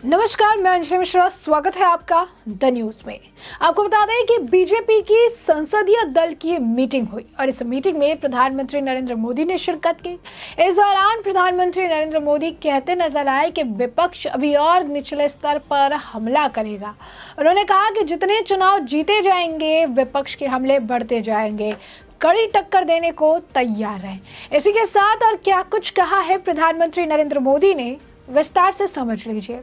नमस्कार, मैं अंजलि मिश्रा। स्वागत है आपका द न्यूज में। आपको बता दें कि बीजेपी की संसदीय दल की मीटिंग हुई और इस मीटिंग में प्रधानमंत्री नरेंद्र मोदी ने शिरकत की। इस दौरान प्रधानमंत्री नरेंद्र मोदी कहते नजर आए कि विपक्ष अभी और निचले स्तर पर हमला करेगा। उन्होंने कहा कि जितने चुनाव जीते जाएंगे विपक्ष के हमले बढ़ते जाएंगे, कड़ी टक्कर देने को तैयार है। इसी के साथ और क्या कुछ कहा है प्रधानमंत्री नरेंद्र मोदी ने, विस्तार से समझ लीजिए।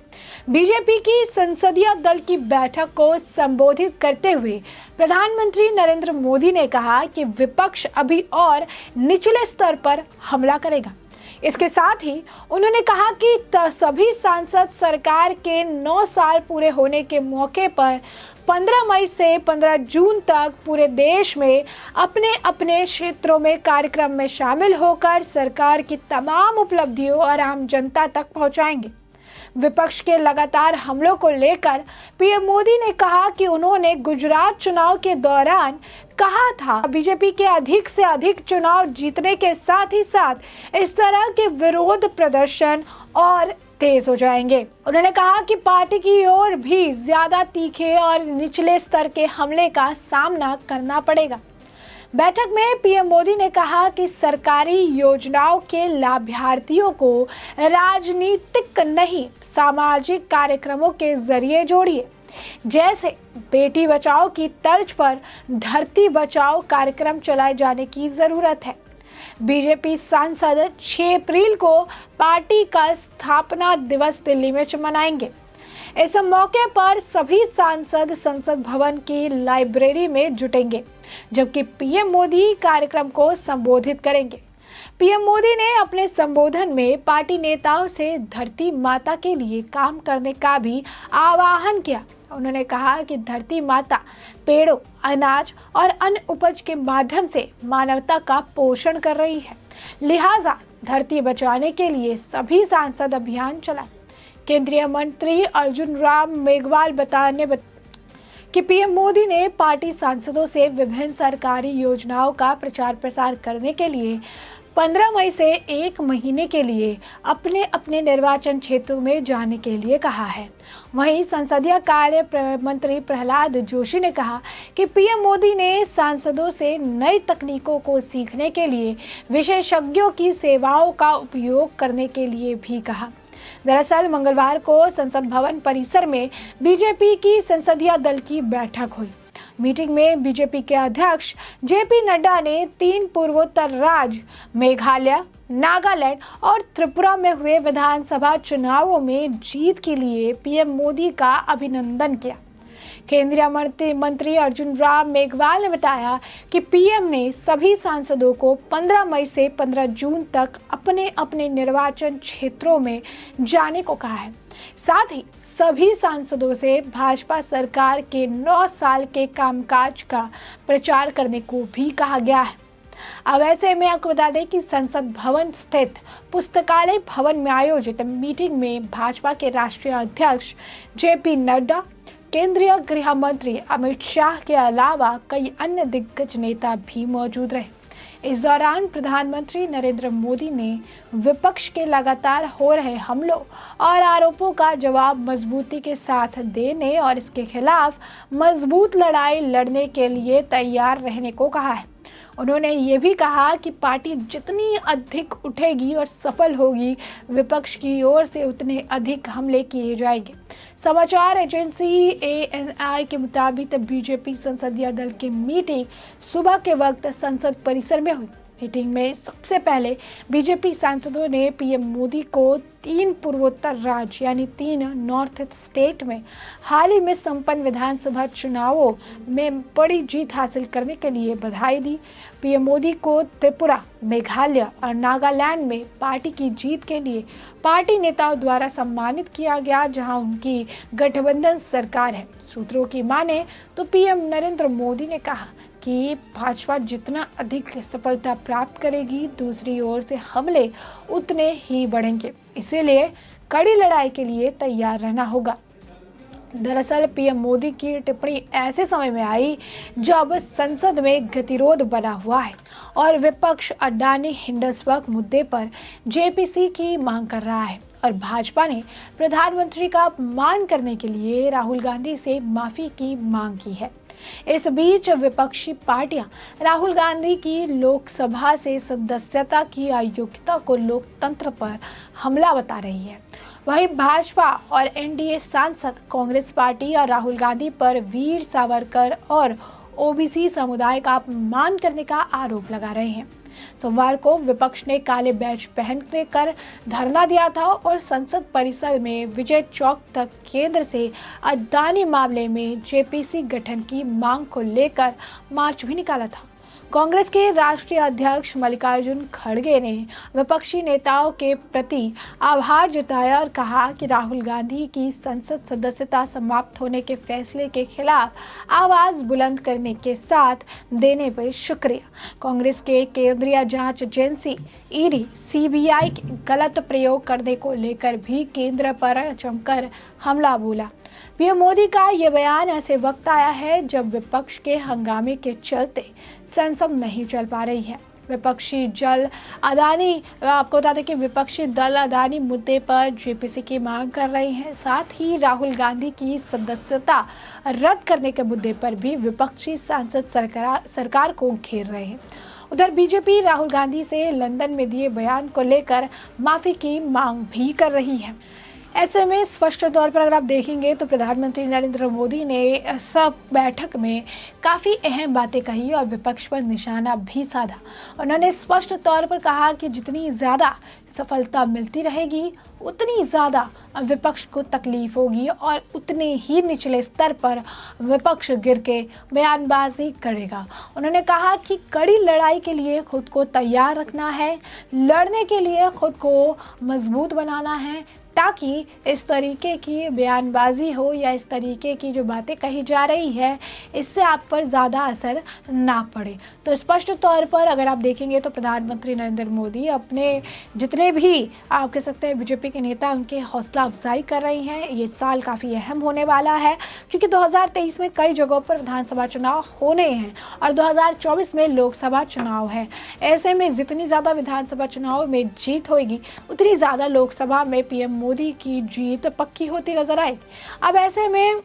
बीजेपी की संसदीय दल की बैठक को संबोधित करते हुए प्रधानमंत्री नरेंद्र मोदी ने कहा कि विपक्ष अभी और निचले स्तर पर हमला करेगा। इसके साथ ही उन्होंने कहा कि सभी सांसद सरकार के 9 साल पूरे होने के मौके पर 15 मई से 15 जून तक पूरे देश में अपने अपने क्षेत्रों में कार्यक्रम में शामिल होकर सरकार की तमाम उपलब्धियों और आम जनता तक पहुंचाएंगे। विपक्ष के लगातार हमलों को लेकर पीएम मोदी ने कहा कि उन्होंने गुजरात चुनाव के दौरान कहा था बीजेपी के अधिक से अधिक चुनाव जीतने के साथ ही साथ इस तरह के विरोध प्रदर्शन और तेज हो जाएंगे। उन्होंने कहा कि पार्टी की ओर भी ज्यादा तीखे और निचले स्तर के हमले का सामना करना पड़ेगा। बैठक में पीएम मोदी ने कहा कि सरकारी योजनाओं के लाभार्थियों को राजनीतिक नहीं सामाजिक कार्यक्रमों के जरिए जोड़िए। जैसे बेटी बचाओ की तर्ज पर धरती बचाओ कार्यक्रम चलाए जाने की जरूरत है। बीजेपी सांसद 6 अप्रैल को पार्टी का स्थापना दिवस दिल्ली में मनाएंगे। इस मौके पर सभी सांसद संसद भवन की लाइब्रेरी में जुटेंगे, जबकि पीएम मोदी कार्यक्रम को संबोधित करेंगे। पीएम मोदी ने अपने संबोधन में पार्टी नेताओं से धरती माता के लिए काम करने का भी आह्वान किया। उन्होंने कहा कि धरती माता पेड़ों, अनाज और अन्य उपज के माध्यम से मानवता का पोषण कर रही है, लिहाजा धरती बचाने के लिए सभी सांसद अभियान चलाएं। केंद्रीय मंत्री अर्जुन राम मेघवाल कि पीएम मोदी ने पार्टी सांसदों से विभिन्न सरकारी योजनाओं का प्रचार प्रसार करने के लिए 15 मई से 1 महीने के लिए अपने अपने निर्वाचन क्षेत्रों में जाने के लिए कहा है। वहीं संसदीय कार्य मंत्री प्रहलाद जोशी ने कहा कि पीएम मोदी ने सांसदों से नई तकनीकों को सीखने के लिए विशेषज्ञों की सेवाओं का उपयोग करने के लिए भी कहा। दरअसल मंगलवार को संसद भवन परिसर में बीजेपी की संसदीय दल की बैठक हुई। मीटिंग में बीजेपी के अध्यक्ष जेपी नड्डा ने 3 पूर्वोत्तर राज्य मेघालय, नागालैंड और त्रिपुरा में हुए विधानसभा चुनावों में जीत के लिए पीएम मोदी का अभिनंदन किया। केंद्रीय मंत्री अर्जुन राम मेघवाल ने बताया कि पीएम ने सभी सांसदों को 15 मई से 15 जून तक अपने अपने निर्वाचन क्षेत्रों में जाने को कहा है। साथ ही सभी सांसदों से भाजपा सरकार के 9 साल के कामकाज का प्रचार करने को भी कहा गया है। अब ऐसे में आपको बता दें कि संसद भवन स्थित पुस्तकालय भवन में आयोजित मीटिंग में भाजपा के राष्ट्रीय अध्यक्ष जेपी नड्डा, केंद्रीय गृह मंत्री अमित शाह के अलावा कई अन्य दिग्गज नेता भी मौजूद रहे। इस दौरान प्रधानमंत्री नरेंद्र मोदी ने विपक्ष के लगातार हो रहे हमलों और आरोपों का जवाब मजबूती के साथ देने और इसके खिलाफ मजबूत लड़ाई लड़ने के लिए तैयार रहने को कहा है। उन्होंने ये भी कहा कि पार्टी जितनी अधिक उठेगी और सफल होगी, विपक्ष की ओर से उतने अधिक हमले किए जाएंगे। समाचार एजेंसी ANI के मुताबिक बीजेपी संसदीय दल की मीटिंग सुबह के वक्त संसद परिसर में हुई। मीटिंग में सबसे पहले बीजेपी सांसदों ने पीएम मोदी को 3 पूर्वोत्तर राज्य यानी 3 नॉर्थ ईस्ट स्टेट में हाल ही में संपन्न विधानसभा चुनावों में बड़ी जीत हासिल करने के लिए बधाई दी। पीएम मोदी को त्रिपुरा, मेघालय और नागालैंड में पार्टी की जीत के लिए पार्टी नेताओं द्वारा सम्मानित किया गया, जहां उनकी गठबंधन सरकार है। सूत्रों की माने तो पीएम नरेंद्र मोदी ने कहा कि भाजपा जितना अधिक सफलता प्राप्त करेगी, दूसरी ओर से हमले उतने ही बढ़ेंगे, इसीलिए कड़ी लड़ाई के लिए तैयार रहना होगा। दरअसल पीएम मोदी की टिप्पणी ऐसे समय में आई जब संसद में गतिरोध बना हुआ है और विपक्ष अडानी हिंडसबर्ग मुद्दे पर जेपीसी की मांग कर रहा है। और भाजपा ने प्रधानमंत्री का अपमान करने के लिए राहुल गांधी से माफी की मांग की है। इस बीच विपक्षी पार्टियां राहुल गांधी की लोकसभा से सदस्यता की अयोग्यता को लोकतंत्र पर हमला बता रही है। वहीं भाजपा और एनडीए सांसद कांग्रेस पार्टी और राहुल गांधी पर वीर सावरकर और ओबीसी समुदाय का अपमान करने का आरोप लगा रहे हैं। सोमवार को विपक्ष ने काले बैज पहनने कर धरना दिया था और संसद परिसर में विजय चौक तक केंद्र से अदानी मामले में जेपीसी गठन की मांग को लेकर मार्च भी निकाला था। कांग्रेस के राष्ट्रीय अध्यक्ष मल्लिकार्जुन खड़गे ने विपक्षी नेताओं के प्रति आभार जताया और कहा कि राहुल गांधी की संसद सदस्यता समाप्त होने के फैसले के खिलाफ आवाज बुलंद करने के साथ देने पर शुक्रिया। कांग्रेस के केंद्रीय जांच एजेंसी ईडी सीबीआई के गलत प्रयोग करने को लेकर भी केंद्र पर जमकर हमला बोला। पीएम मोदी का ये बयान ऐसे वक्त आया है जब विपक्ष के हंगामे के चलते संसद नहीं चल पा रही है। विपक्षी दल अदानी मुद्दे पर जेपीसी की मांग कर रहे हैं। साथ ही राहुल गांधी की सदस्यता रद्द करने के मुद्दे पर भी विपक्षी सांसद सरकार को घेर रहे हैं। उधर बीजेपी राहुल गांधी से लंदन में दिए बयान को लेकर माफी की मांग भी कर रही है। ऐसे में स्पष्ट तौर पर अगर आप देखेंगे तो प्रधानमंत्री नरेंद्र मोदी ने सब बैठक में काफ़ी अहम बातें कही और विपक्ष पर निशाना भी साधा। उन्होंने स्पष्ट तौर पर कहा कि जितनी ज़्यादा सफलता मिलती रहेगी उतनी ज़्यादा विपक्ष को तकलीफ होगी और उतने ही निचले स्तर पर विपक्ष गिर के बयानबाजी करेगा। उन्होंने कहा कि कड़ी लड़ाई के लिए खुद को तैयार रखना है, लड़ने के लिए खुद को मजबूत बनाना है, ताकि इस तरीके की बयानबाजी हो या इस तरीके की जो बातें कही जा रही है इससे आप पर ज़्यादा असर ना पड़े। तो स्पष्ट तौर पर अगर आप देखेंगे तो प्रधानमंत्री नरेंद्र मोदी अपने जितने भी आप कह सकते हैं बीजेपी के नेता उनके हौसला अफजाई कर रही हैं। ये साल काफ़ी अहम होने वाला है क्योंकि 2023 में कई जगहों पर विधानसभा चुनाव होने हैं और 2024 में लोकसभा चुनाव है। ऐसे में जितनी ज़्यादा विधानसभा चुनाव में जीत होगी उतनी ज़्यादा लोकसभा में पीएम मोदी की जीत पक्की होती नजर आएगी। अब ऐसे में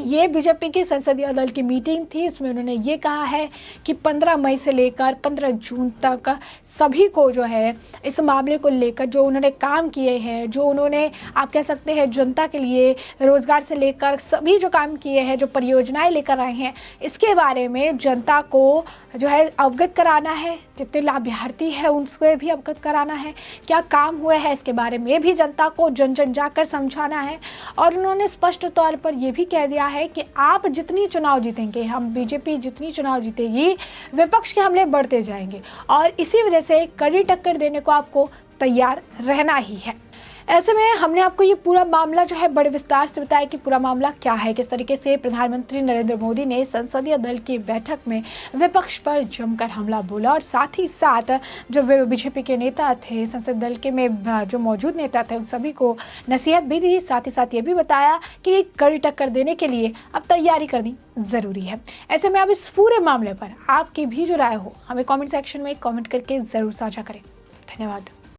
ये बीजेपी की संसदीय दल की मीटिंग थी, इसमें उन्होंने ये कहा है कि 15 मई से लेकर 15 जून तक सभी को जो है इस मामले को लेकर जो उन्होंने काम किए हैं, जो उन्होंने आप कह सकते हैं जनता के लिए रोजगार से लेकर सभी जो काम किए हैं, जो परियोजनाएं लेकर आए हैं, इसके बारे में जनता को जो है अवगत कराना है। जितने लाभार्थी हैं उनसे भी अवगत कराना है, क्या काम हुए हैं इसके बारे में भी जनता को जन जन जाकर समझाना है। और उन्होंने स्पष्ट तौर पर यह भी कह दिया है कि आप जितनी चुनाव जीतेंगे, हम बीजेपी जितनी चुनाव जीतेगी, विपक्ष के हमले बढ़ते जाएंगे और इसी वजह से कड़ी टक्कर देने को आपको तैयार रहना ही है। ऐसे में हमने आपको ये पूरा मामला जो है बड़े विस्तार से बताया कि पूरा मामला क्या है, किस तरीके से प्रधानमंत्री नरेंद्र मोदी ने संसदीय दल की बैठक में विपक्ष पर जमकर हमला बोला और साथ ही साथ जो बीजेपी के नेता थे, संसद दल के में जो मौजूद नेता थे, उन सभी को नसीहत भी दी। साथ ही साथ ये भी बताया कि कड़ी टक्कर देने के लिए अब तैयारी करनी ज़रूरी है। ऐसे में अब इस पूरे मामले पर आपकी भी जो राय हो हमें कॉमेंट सेक्शन में कॉमेंट करके ज़रूर साझा करें। धन्यवाद।